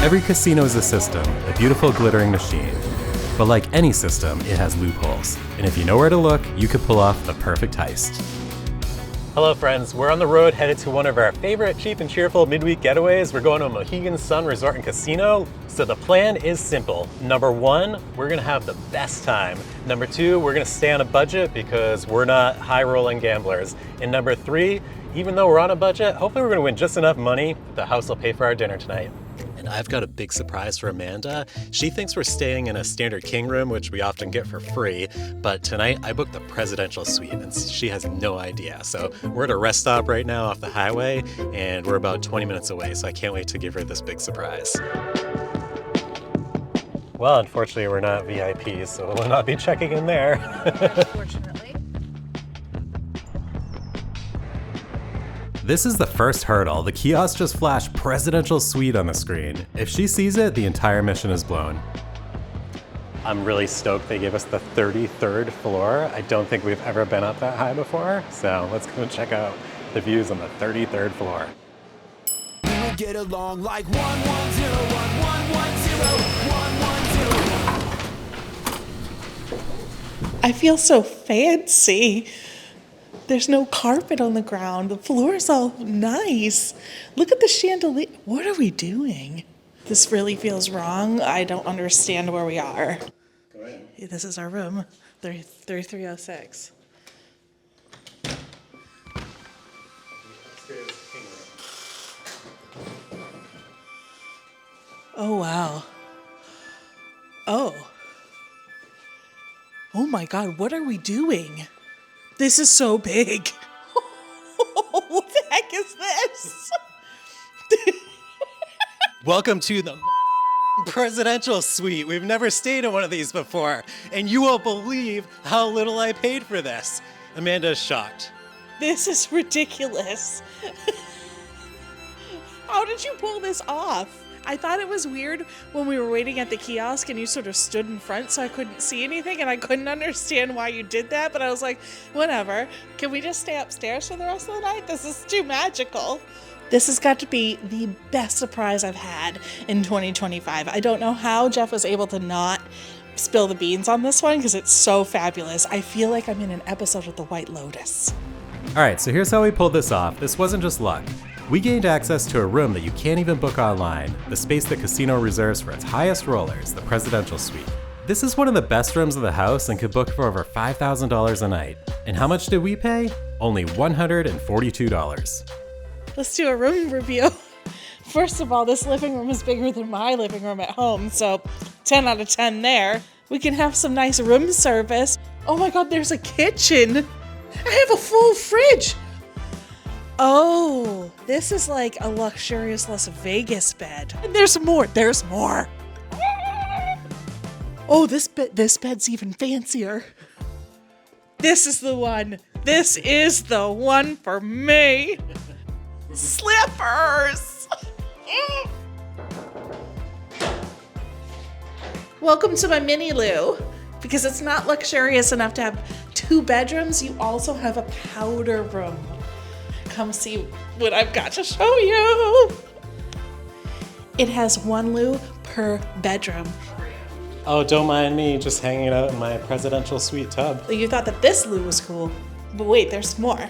Every casino is a system, a beautiful glittering machine. But like any system, it has loopholes. And if you know where to look, you could pull off the perfect heist. Hello friends, we're on the road headed to one of our favorite cheap and cheerful midweek getaways. We're going to Mohegan Sun Resort and Casino. So the plan is simple. Number one, we're gonna have the best time. Number two, we're gonna stay on a budget because we're not high rolling gamblers. And number three, even though we're on a budget, hopefully we're gonna win just enough money that the house will pay for our dinner tonight. And I've got a big surprise for Amanda. She thinks we're staying in a standard king room, which we often get for free, but tonight I booked the presidential suite and she has no idea. So we're at a rest stop right now off the highway and we're about 20 minutes away, so I can't wait to give her this big surprise. Well, unfortunately we're not VIPs, so we'll not be checking in there. Unfortunately. This is the first hurdle. The kiosk just flashed presidential suite on the screen. If she sees it, the entire mission is blown. I'm really stoked they gave us the 33rd floor. I don't think we've ever been up that high before, so let's go check out the views on the 33rd floor. We get along like 110, 110, 110. I feel so fancy. There's no carpet on the ground. The floor is all nice. Look at the chandelier. What are we doing? This really feels wrong. I don't understand where we are. Go ahead. This is our room, 3306. Oh, wow. Oh. Oh my God, what are we doing? This is so big. What the heck is this? Welcome to the presidential suite. We've never stayed in one of these before, and you won't believe how little I paid for this. Amanda's shocked. This is ridiculous. How did you pull this off? I thought it was weird when we were waiting at the kiosk and you sort of stood in front so I couldn't see anything and I couldn't understand why you did that, but I was like, whatever. Can we just stay upstairs for the rest of the night? This is too magical. This has got to be the best surprise I've had in 2025. I don't know how Jeff was able to not spill the beans on this one because it's so fabulous. I feel like I'm in an episode of The White Lotus. All right, so here's how we pulled this off. This wasn't just luck. We gained access to a room that you can't even book online, the space the casino reserves for its highest rollers, the presidential suite. This is one of the best rooms of the house and could book for over $5,000 a night. And how much did we pay? Only $142. Let's do a room review. First of all, this living room is bigger than my living room at home, so 10 out of 10 there. We can have some nice room service. Oh my God, there's a kitchen. I have a full fridge. Oh, this is like a luxurious Las Vegas bed. And there's more. There's more. Oh, this bed's even fancier. This is the one. This is the one for me. Slippers. Welcome to my mini loo. Because it's not luxurious enough to have 2 bedrooms, you also have a powder room. Come see what I've got to show you. It has 1 loo per bedroom. Oh, don't mind me just hanging out in my presidential suite tub. You thought that this loo was cool, but wait, there's more.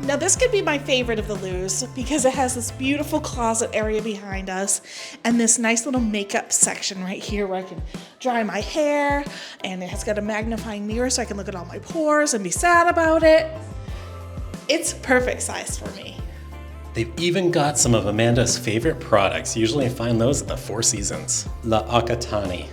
Now this could be my favorite of the loos because it has this beautiful closet area behind us and this nice little makeup section right here where I can dry my hair, and it has got a magnifying mirror so I can look at all my pores and be sad about it. It's perfect size for me. They've even got some of Amanda's favorite products. Usually I find those at the Four Seasons. La Occitane,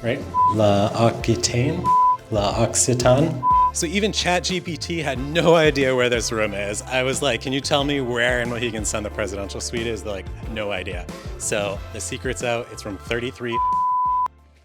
right? La Occitane? La Occitane? So even ChatGPT had no idea where this room is. I was like, can you tell me where in Mohegan Sun the presidential suite is? They're like, no idea. So the secret's out, it's room 33.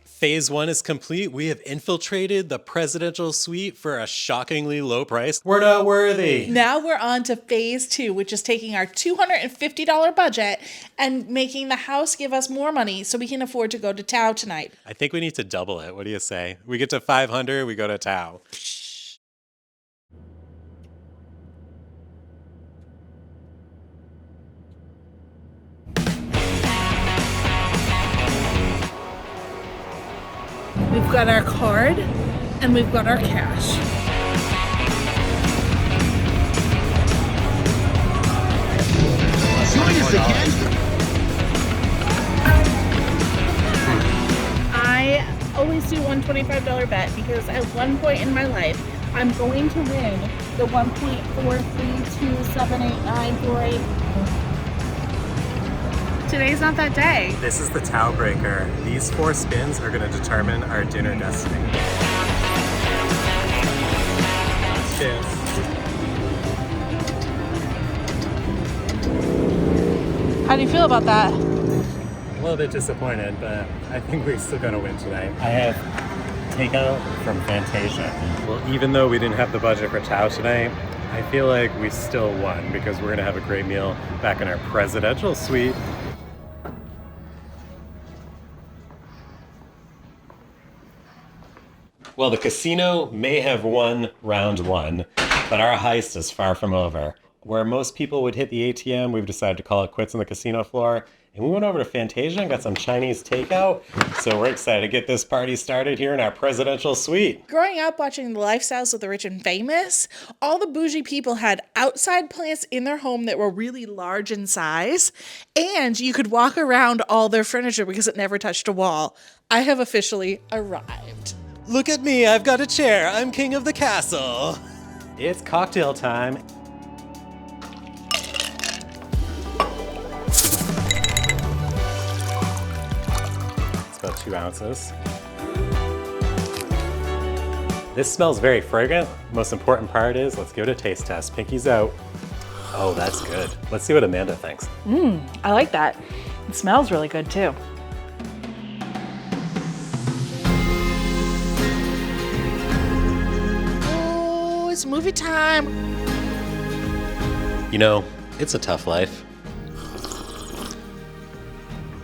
Phase 1 is complete. We have infiltrated the presidential suite for a shockingly low price. We're not worthy. Now we're on to phase 2, which is taking our $250 budget and making the house give us more money so we can afford to go to Tao tonight. I think we need to double it. What do you say? We get to 500, we go to Tao. We've got our card, and we've got our cash. Join us again. I always do one $25 bet because at one point in my life, I'm going to win the 1.43278948. Today's not that day. This is the Tau Breaker. These 4 spins are going to determine our dinner destiny. Cheers. How do you feel about that? A little bit disappointed, but I think we're still going to win tonight. I have takeout from Fantasia. Well, even though we didn't have the budget for Tau tonight, I feel like we still won because we're going to have a great meal back in our presidential suite. Well, the casino may have won round 1, but our heist is far from over. Where most people would hit the ATM, we've decided to call it quits on the casino floor. And we went over to Fantasia and got some Chinese takeout. So we're excited to get this party started here in our presidential suite. Growing up watching the lifestyles of the rich and famous, all the bougie people had outside plants in their home that were really large in size, and you could walk around all their furniture because it never touched a wall. I have officially arrived. Look at me, I've got a chair. I'm king of the castle. It's cocktail time. It's about 2 ounces. This smells very fragrant. Most important part is, let's give it a taste test. Pinky's out. Oh, that's good. Let's see what Amanda thinks. I like that. It smells really good too. Oh, it's movie time. You know, it's a tough life.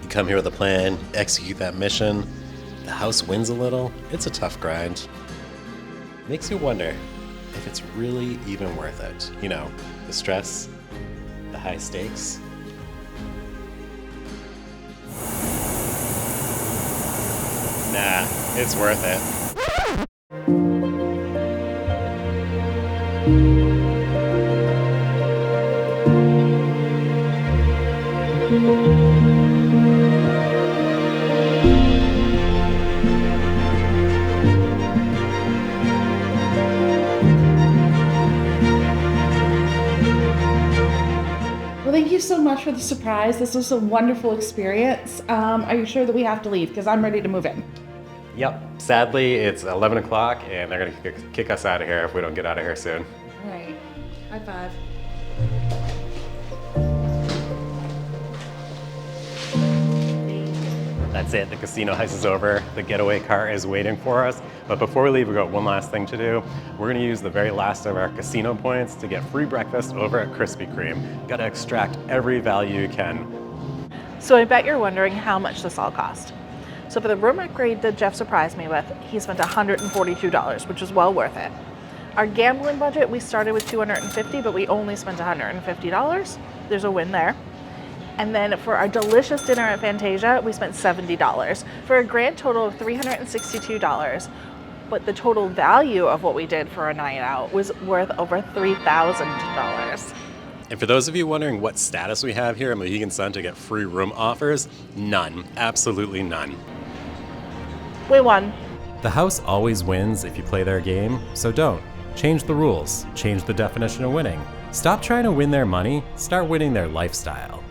You come here with a plan, execute that mission, the house wins a little. It's a tough grind. Makes you wonder if it's really even worth it. You know, the stress, the high stakes. Nah, it's worth it. Well, thank you so much for the surprise. This was a wonderful experience. Are you sure that we have to leave? Because I'm ready to move in. Yep. Sadly, it's 11 o'clock and they're gonna kick us out of here if we don't get out of here soon. All right. High five. That's it, the casino heist is over. The getaway car is waiting for us. But before we leave, we've got one last thing to do. We're gonna use the very last of our casino points to get free breakfast over at Krispy Kreme. Gotta extract every value you can. So I bet you're wondering how much this all cost. So for the room upgrade that Jeff surprised me with, he spent $142, which is well worth it. Our gambling budget, we started with $250, but we only spent $150. There's a win there. And then for our delicious dinner at Fantasia, we spent $70 for a grand total of $362. But the total value of what we did for a night out was worth over $3,000. And for those of you wondering what status we have here at Mohegan Sun to get free room offers, none, absolutely none. We won. The house always wins if you play their game, so don't. Change the rules, change the definition of winning. Stop trying to win their money, start winning their lifestyle.